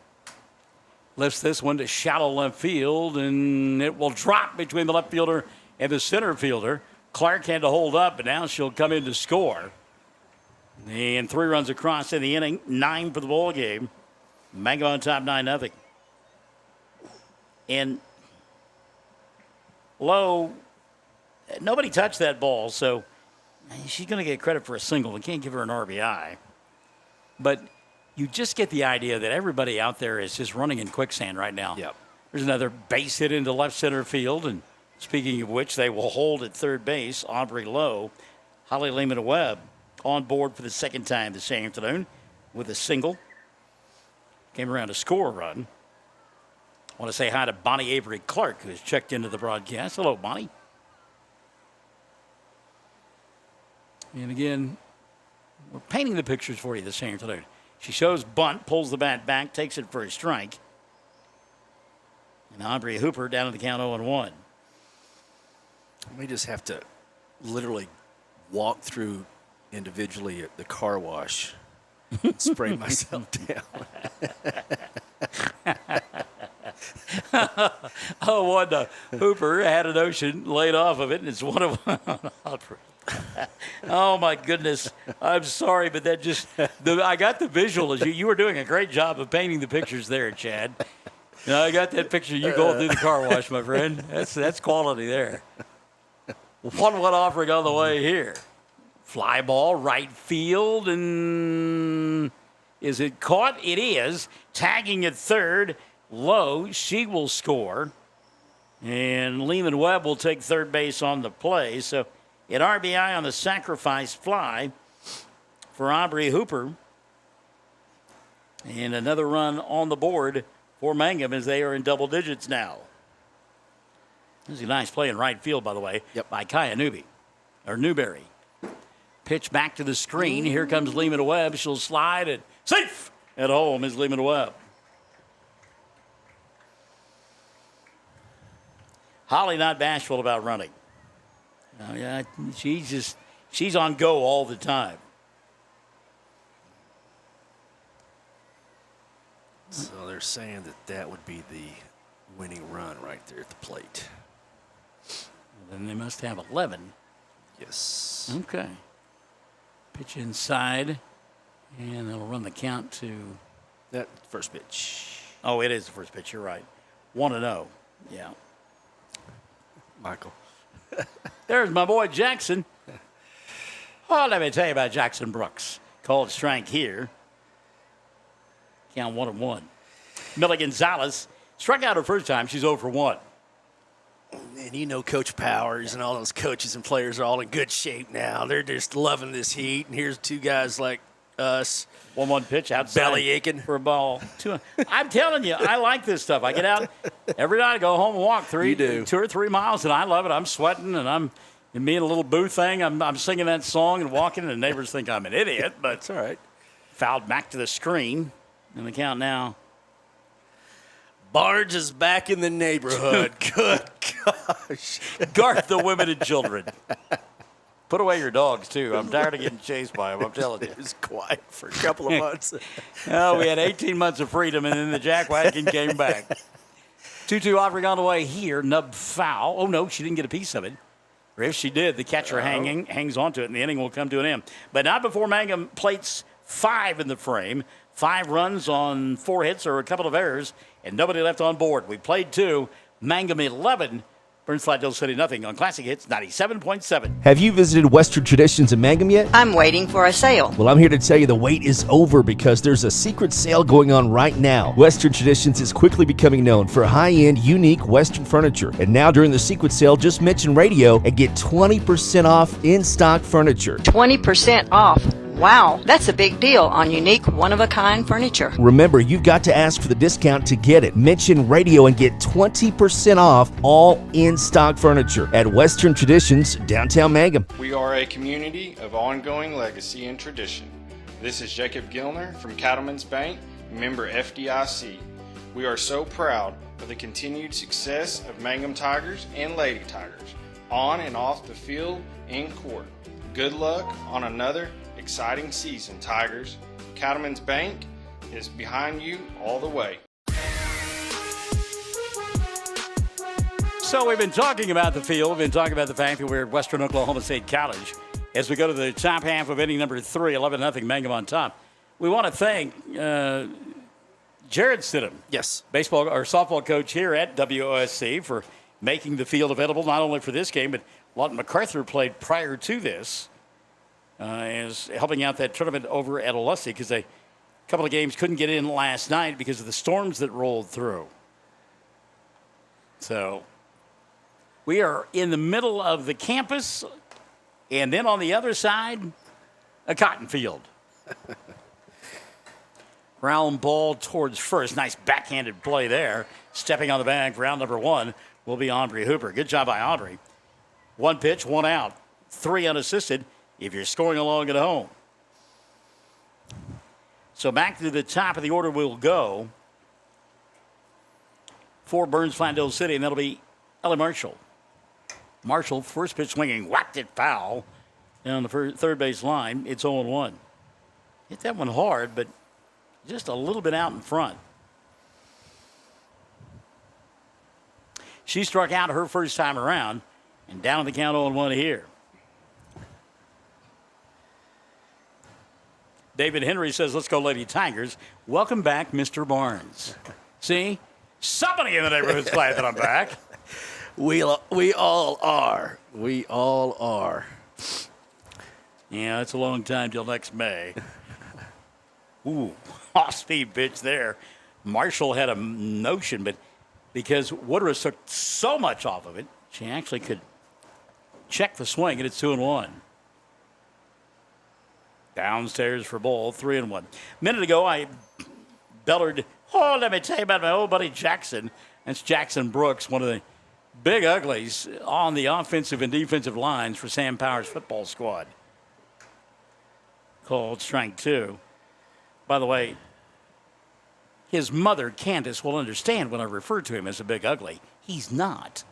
Lifts this one to shallow left field, and it will drop between the left fielder and the center fielder. Clark had to hold up, but now she'll come in to score. And 3 runs across in the inning, 9 for the ball game. Mangum on top, 9-0. And Lowe, nobody touched that ball, so she's going to get credit for a single. We can't give her an RBI. But you just get the idea that everybody out there is just running in quicksand right now. Yep. There's another base hit into left center field, and speaking of which, they will hold at third base. Aubrey Lowe, Holly Lehman-Webb on board for the second time this afternoon with a single. Came around to score a run. I want to say hi to Bonnie Avery Clark, who has checked into the broadcast. Hello, Bonnie. And again, we're painting the pictures for you this afternoon. She shows bunt, pulls the bat back, takes it for a strike. And Aubrey Hooper down to the count 0-1. We just have to literally walk through individually at the car wash and spray myself down. Hooper had an ocean laid off of it, and it's 1-1 on Aubrey. Oh, my goodness. I'm sorry, but that just I got the visual. As you were doing a great job of painting the pictures there, Chad. I got that picture you going through the car wash, my friend. That's quality there. 1-1 offering on the way here. Fly ball, right field, and Is it caught? It is. Tagging at third, low. She will score. And Lehman Webb will take third base on the play. So an RBI on the sacrifice fly for Aubrey Hooper. And another run on the board for Mangum as they are in double digits now. This is a nice play in right field, by the way, by Kaya Newberry. Pitch back to the screen. Here comes Lehman Webb. She'll slide it. Safe at home is Lehman Webb. Holly not bashful about running. Yeah, she's on go all the time. So they're saying that would be the winning run right there at the plate. Then they must have 11. Yes. Okay. Pitch inside, and they'll run the count to that first pitch. Oh, it is the first pitch. You're right. 1-0. Yeah. Michael. There's my boy Jackson. Oh, let me tell you about Jackson Brooks. Called strike here. Count 1-1. Millie Gonzalez struck out her first time. She's 0 for 1. And you know Coach Powers and all those coaches and players are all in good shape now. They're just loving this heat. And here's two guys like us. 1-1 pitch outside. Belly aching. For a ball. I'm telling you, I like this stuff. I get out every night, I go home and walk 2 or 3 miles, and I love it. I'm sweating, and I'm in me in a little booth thing. I'm singing that song and walking, and the neighbors think I'm an idiot. But it's all right. Fouled back to the screen. And the count now. Barnes is back in the neighborhood. Good gosh. Guard the women and children. Put away your dogs, too. I'm tired of getting chased by them, I'm telling you. It was quiet for a couple of months. Oh, we had 18 months of freedom, and then the jackwagon came back. 2-2 offering on the way here. Nub foul. Oh, no, she didn't get a piece of it. Or if she did, the catcher hangs onto it, and the inning will come to an end. But not before Mangum plates 5 in the frame. 5 runs on 4 hits or a couple of errors, and nobody left on board. We played 2. Mangum 11. Burns Flat-Dilly City nothing on Classic Hits 97.7. Have you visited Western Traditions in Mangum yet? I'm waiting for a sale. Well, I'm here to tell you the wait is over because there's a secret sale going on right now. Western Traditions is quickly becoming known for high-end, unique Western furniture. And now during the secret sale, just mention radio and get 20% off in-stock furniture. 20% off. Wow, that's a big deal on unique, one-of-a-kind furniture. Remember, you've got to ask for the discount to get it. Mention radio and get 20% off all in-stock furniture at Western Traditions, downtown Mangum. We are a community of ongoing legacy and tradition. This is Jacob Gilner from Cattlemen's Bank, member FDIC. We are so proud of the continued success of Mangum Tigers and Lady Tigers, on and off the field and court. Good luck on another exciting season, Tigers. Cattlemen's Bank is behind you all the way. So we've been talking about the field. We've been talking about the fact that we're at Western Oklahoma State College. As we go to the top half of inning number 3, 11-0 Mangum on top. We want to thank Jared Stidham. Yes. Baseball or softball coach here at WOSC for making the field available not only for this game, but Lawton MacArthur played prior to this. Is helping out that tournament over at Olustee because a couple of games couldn't get in last night because of the storms that rolled through. So we are in the middle of the campus, and then on the other side, a cotton field. Round ball towards first. Nice backhanded play there. Stepping on the bag, round number 1 will be Aubrey Hooper. Good job by Aubrey. 1 pitch, 1 out. 3 unassisted. If you're scoring along at home. So back to the top of the order we'll go for Burns Flat-Dilly City, and that'll be Ellie Marshall. Marshall, first pitch swinging, whacked it foul down the third base line. It's 0-1. Hit that one hard, but just a little bit out in front. She struck out her first time around, and down the count 0-1 here. David Henry says, let's go, Lady Tigers. Welcome back, Mr. Barnes. See? Somebody in the neighborhood's glad that I'm back. We all are. We all are. Yeah, it's a long time till next May. Ooh, off-speed pitch there. Marshall had a notion, but because Woodruff took so much off of it, she actually could check the swing, and it's 2-1. Downstairs for ball, 3-1. A minute ago, I bellered, oh, let me tell you about my old buddy Jackson. That's Jackson Brooks, one of the big uglies on the offensive and defensive lines for Sam Powers' football squad. Called strike 2. By the way, his mother, Candace, will understand when I refer to him as a big ugly. He's not.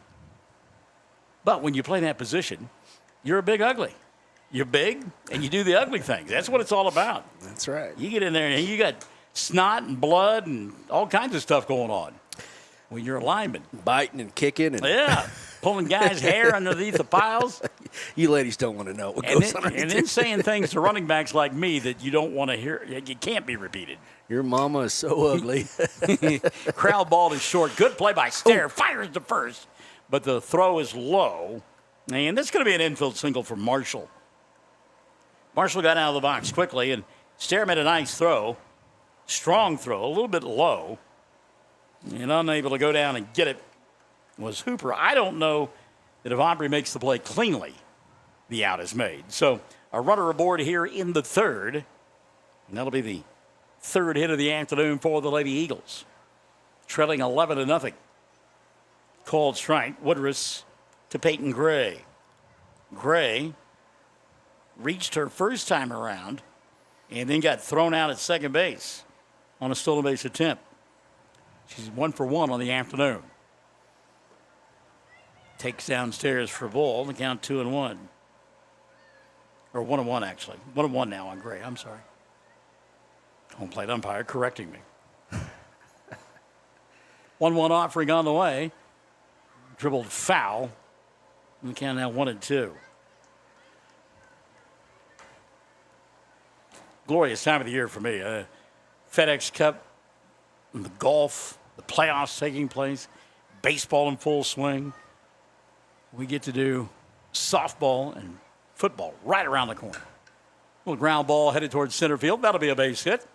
But when you play that position, you're a big ugly. You're big, and you do the ugly things. That's what it's all about. That's right. You get in there, and you got snot and blood and all kinds of stuff going on when you're a lineman. Biting and kicking. And Yeah, pulling guys' hair underneath the piles. You ladies don't want to know what goes on. And then saying things to running backs like me that you don't want to hear. You can't be repeated. Your mama is so ugly. Crowd ball is short. Good play by Stair. Fires to first, but the throw is low. And this is going to be an infield single for Marshall. Marshall got out of the box quickly, and Stair made a nice throw. Strong throw, a little bit low. And unable to go down and get it was Hooper. I don't know that if Aubrey makes the play cleanly, the out is made. So a runner aboard here in the third. And that'll be the third hit of the afternoon for the Lady Eagles. Trailing 11-0. Called strike. Woodruss to Peyton Gray. Gray reached her first time around and then got thrown out at second base on a stolen base attempt. She's 1 for 1 on the afternoon. Takes downstairs for a ball. The count 2-1. Or 1-1, actually. 1-1 now on Gray. I'm sorry. Home plate umpire correcting me. 1-1 offering on the way. Dribbled foul. And the count now 1-2. Glorious time of the year for me. FedEx Cup, the golf, the playoffs taking place, baseball in full swing. We get to do softball and football right around the corner. Little ground ball headed towards center field. That'll be a base hit.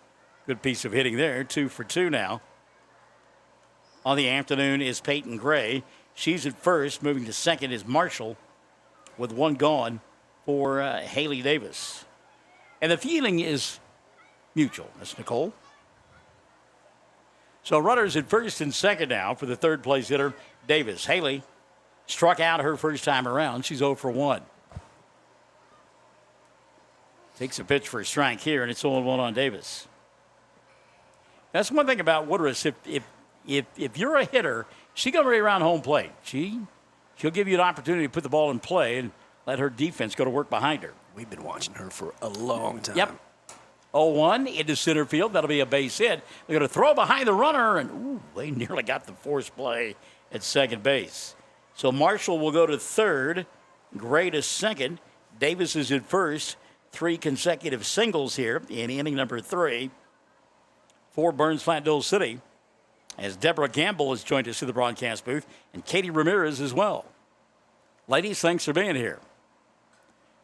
Good piece of hitting there. 2 for 2 now. On the afternoon is Peyton Gray. She's at first. Moving to second is Marshall with 1 gone for Haley Davis. And the feeling is mutual. That's Nicole. So runners at first and second now for the third place hitter, Davis. Haley struck out her first time around. She's 0 for 1. Takes a pitch for a strike here, and it's 0-1 on Davis. That's one thing about Woodruss. If you're a hitter, she's going to be around home plate. She'll give you an opportunity to put the ball in play and let her defense go to work behind her. We've been watching her for a long time. Yep. 0-1 into center field. That'll be a base hit. They're going to throw behind the runner, and they nearly got the force play at second base. So Marshall will go to third. Gray to second. Davis is at first. 3 consecutive singles here in inning number 3 for Burns Flat-Dilly City, as Deborah Gamble has joined us in the broadcast booth, and Katie Ramirez as well. Ladies, thanks for being here.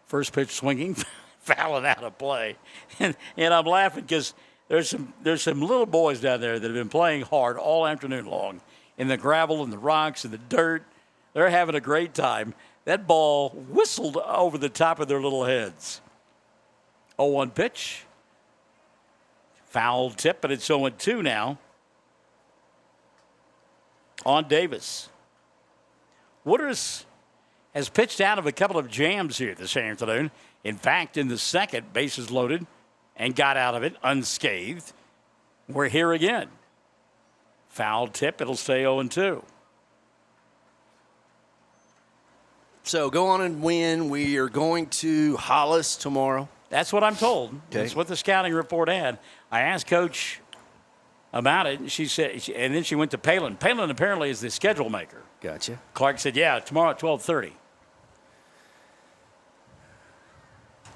First pitch swinging, fouling out of play. And I'm laughing because there's some little boys down there that have been playing hard all afternoon long in the gravel and the rocks and the dirt. They're having a great time. That ball whistled over the top of their little heads. 0-1 pitch. Foul tip, but it's 0-2 now on Davis. Woodruss has pitched out of a couple of jams here this afternoon. In fact, in the second, bases loaded and got out of it unscathed. We're here again. Foul tip, it'll stay 0-2. So go on and win. We are going to Hollis tomorrow. That's what I'm told. Okay. That's what the scouting report had. I asked Coach about it, and she said, and then she went to Palin. Palin apparently is the schedule maker. Gotcha. Clark said, yeah, tomorrow at 12:30.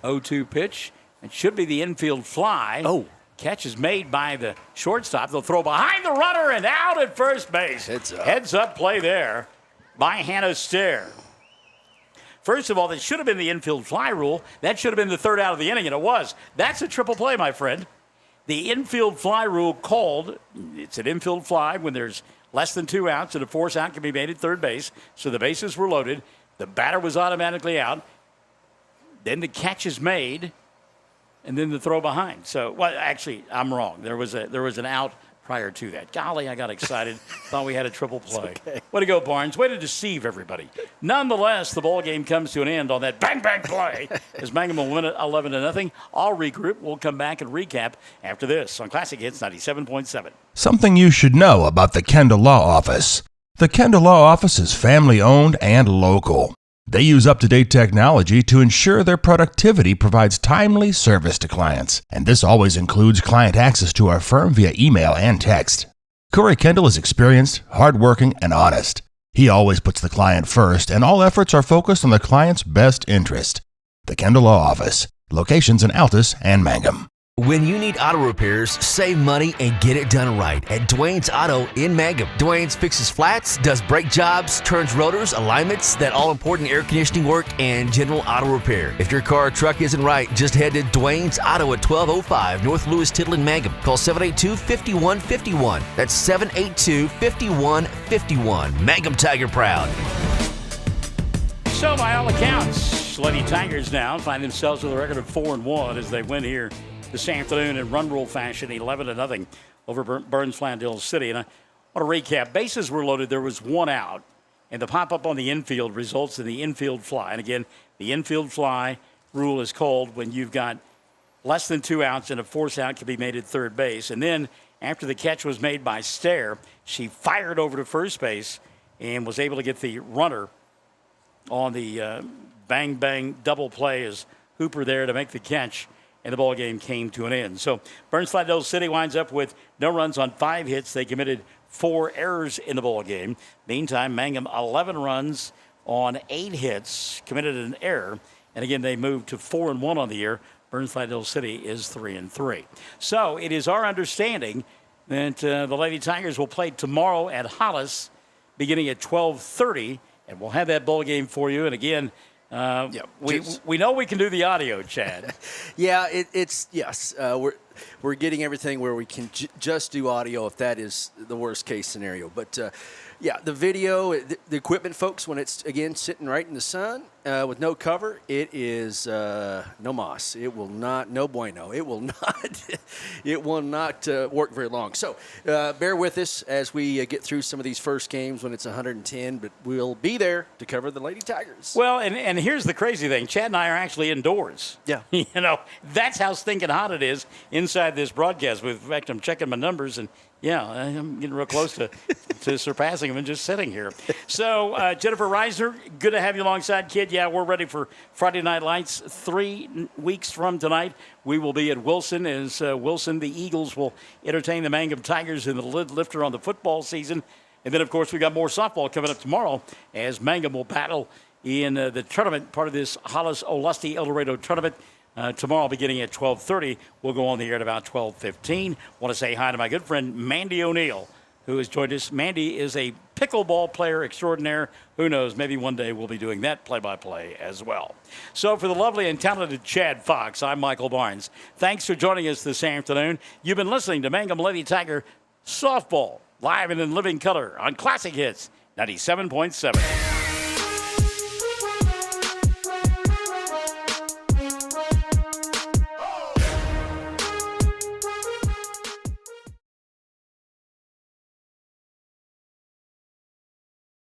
0-2 pitch. It should be the infield fly. Oh. Catch is made by the shortstop. They'll throw behind the runner and out at first base. Heads up play there by Hannah Stair. First of all, that should have been the infield fly rule. That should have been the third out of the inning, and it was. That's a triple play, my friend. The infield fly rule called. It's an infield fly when there's less than 2 outs and a force out can be made at third base. So the bases were loaded. The batter was automatically out. Then the catch is made, and then the throw behind. So, well, actually, I'm wrong. There was an out prior to that. Golly, I got excited. Thought we had a triple play. Okay. Way to go, Barnes. Way to deceive everybody. Nonetheless, the ball game comes to an end on that bang-bang play as Mangum will win it 11-0. I'll regroup. We'll come back and recap after this on Classic Hits 97.7. Something you should know about the Kendall Law Office. The Kendall Law Office is family-owned and local. They use up-to-date technology to ensure their productivity provides timely service to clients, and this always includes client access to our firm via email and text. Corey Kendall is experienced, hardworking, and honest. He always puts the client first, and all efforts are focused on the client's best interest. The Kendall Law Office, locations in Altus and Mangum. When you need auto repairs, save money and get it done right at Dwayne's Auto in Mangum. Dwayne's fixes flats, does brake jobs, turns rotors, alignments, that all-important air conditioning work, and general auto repair. If your car or truck isn't right, just head to Dwayne's Auto at 1205 North Lewis Tittle in Mangum. Call 782-5151. That's 782-5151. Mangum Tiger proud. So by all accounts, Lady Tigers now find themselves with a record of 4-1 as they win here this afternoon in run rule fashion, 11-0 over Burns Flat-Dilly City. And I want to recap. Bases were loaded. There was 1 out. And the pop-up on the infield results in the infield fly. And again, the infield fly rule is called when you've got less than 2 outs and a force out can be made at third base. And then after the catch was made by Stair, she fired over to first base and was able to get the runner on the bang-bang double play as Hooper there to make the catch. And the ball game came to an end. So Burns Flat-Dilly City winds up with no runs on 5 hits. They committed 4 errors in the ball game. Meantime, Mangum 11 runs on 8 hits, committed an error, and again they moved to 4-1 on the year. Burns Flat-Dilly City is 3-3. So it is our understanding that the Lady Tigers will play tomorrow at Hollis, beginning at 12:30, and we'll have that ball game for you. And again. We know we can do the audio, Chad. Yeah, it's yes. We're getting everything where we can just do audio if that is the worst case scenario. But yeah, the video, the equipment, folks, when it's again sitting right in the sun with no cover, it is no mas. It will not, no bueno. It will not. It will not work very long. So bear with us as we get through some of these first games when it's 110. But we'll be there to cover the Lady Tigers. Well, and here's the crazy thing: Chad and I are actually indoors. Yeah, that's how stinking hot it is inside this broadcast. In fact, I'm checking my numbers and. Yeah, I'm getting real close to surpassing him and just sitting here. So, Jennifer Reisner, good to have you alongside, kid. Yeah, we're ready for Friday Night Lights. 3 weeks from tonight, we will be at Wilson as Wilson, the Eagles, will entertain the Mangum Tigers in the lid lifter on the football season. And then, of course, we got more softball coming up tomorrow as Mangum will battle in the tournament, part of this Hollis Olustee El Dorado tournament. Tomorrow, beginning at 12:30, we'll go on the air at about 12:15. Want to say hi to my good friend Mandy O'Neill, who has joined us. Mandy is a pickleball player extraordinaire. Who knows, maybe one day we'll be doing that play-by-play as well. So for the lovely and talented Chad Fox, I'm Michael Barnes. Thanks for joining us this afternoon. You've been listening to Mangum Lady Tiger Softball, live and in living color on Classic Hits 97.7.